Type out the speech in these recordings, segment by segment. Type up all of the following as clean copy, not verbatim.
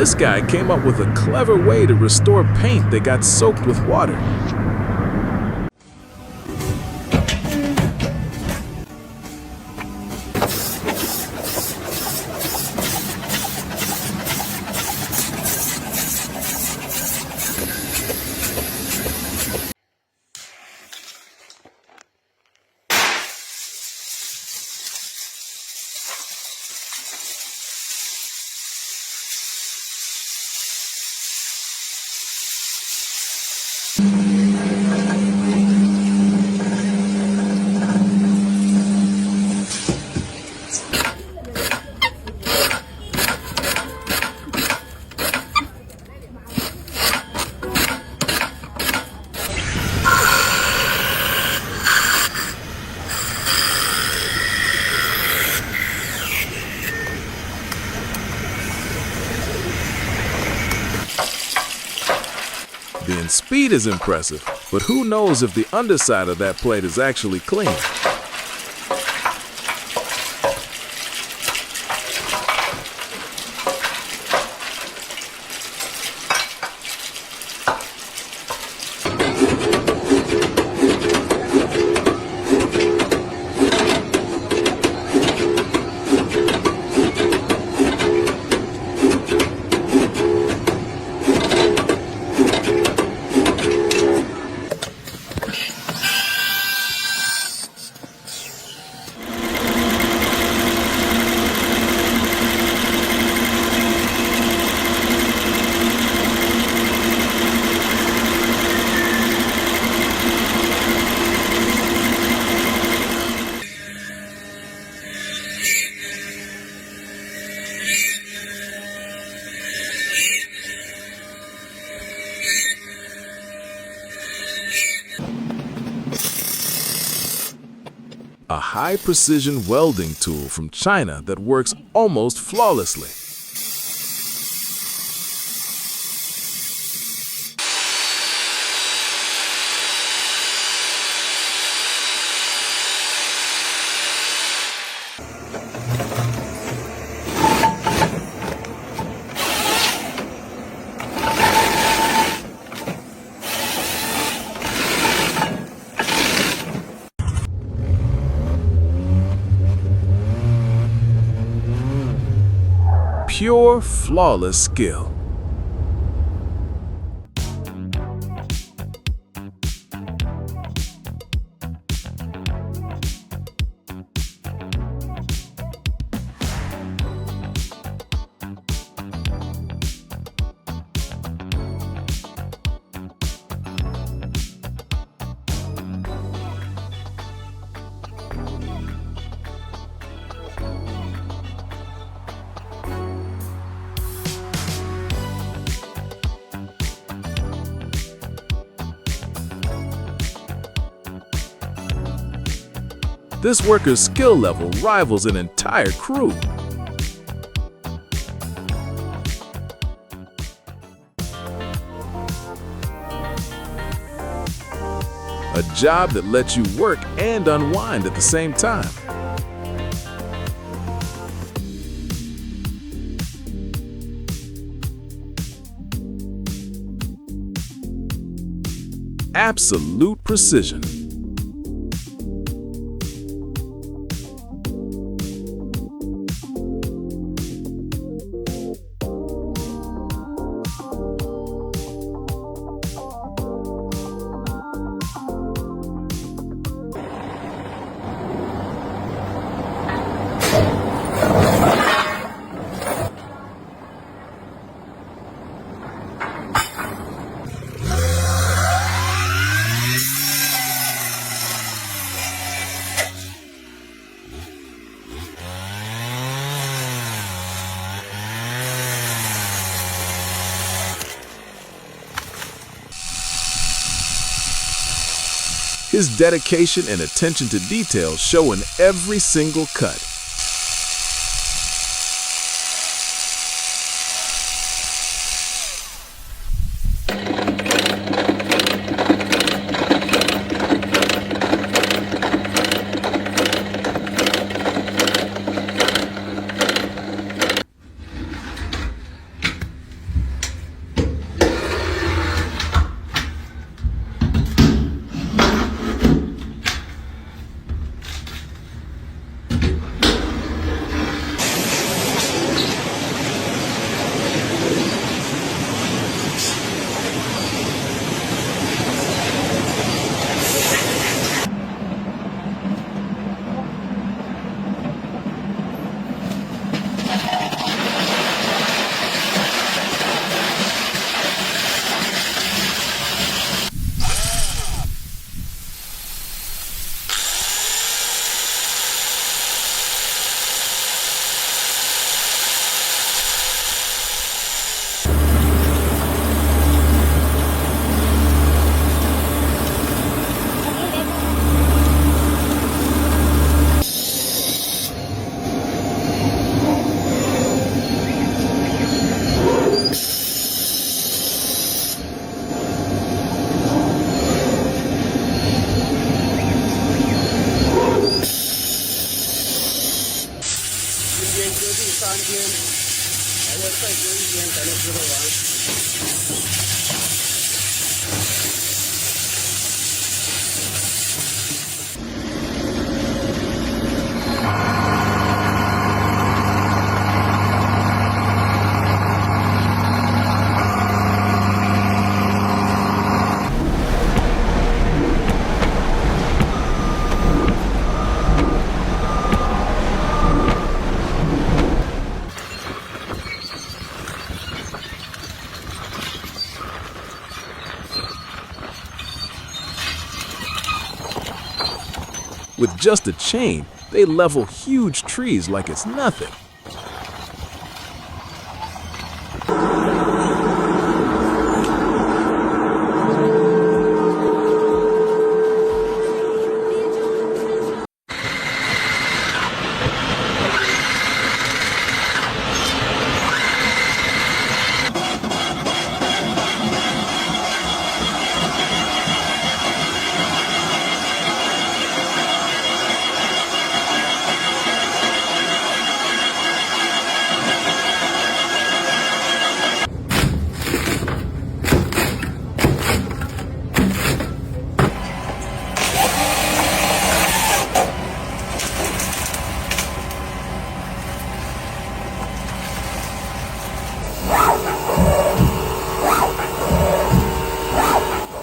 This guy came up with a clever way to restore paint that got soaked with water. The speed is impressive, but who knows if the underside of that plate is actually clean. A high-precision welding tool from China that works almost flawlessly. Pure, flawless skill. This worker's skill level rivals an entire crew. A job that lets you work and unwind at the same time. Absolute precision. His dedication and attention to detail show in every single cut. 间隔壁3天，还要再隔1天才能吃得完。With just a chain, they level huge trees like it's nothing.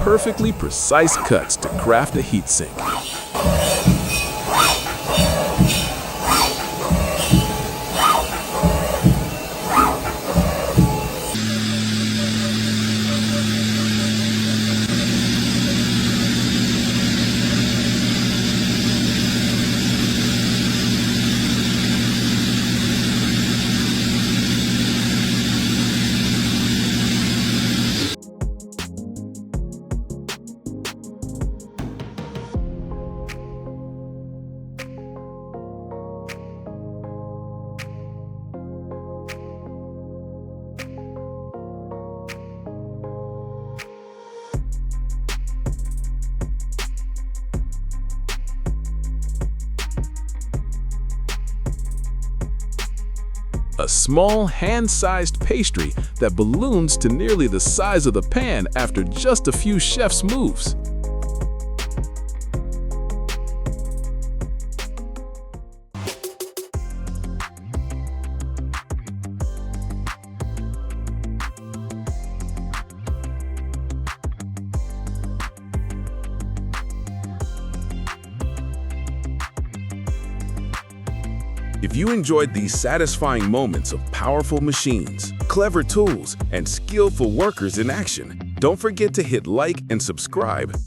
Perfectly precise cuts to craft a heat sink. A small, hand-sized pastry that balloons to nearly the size of the pan after just a few chef's moves. If you enjoyed these satisfying moments of powerful machines, clever tools, and skillful workers in action, don't forget to hit like and subscribe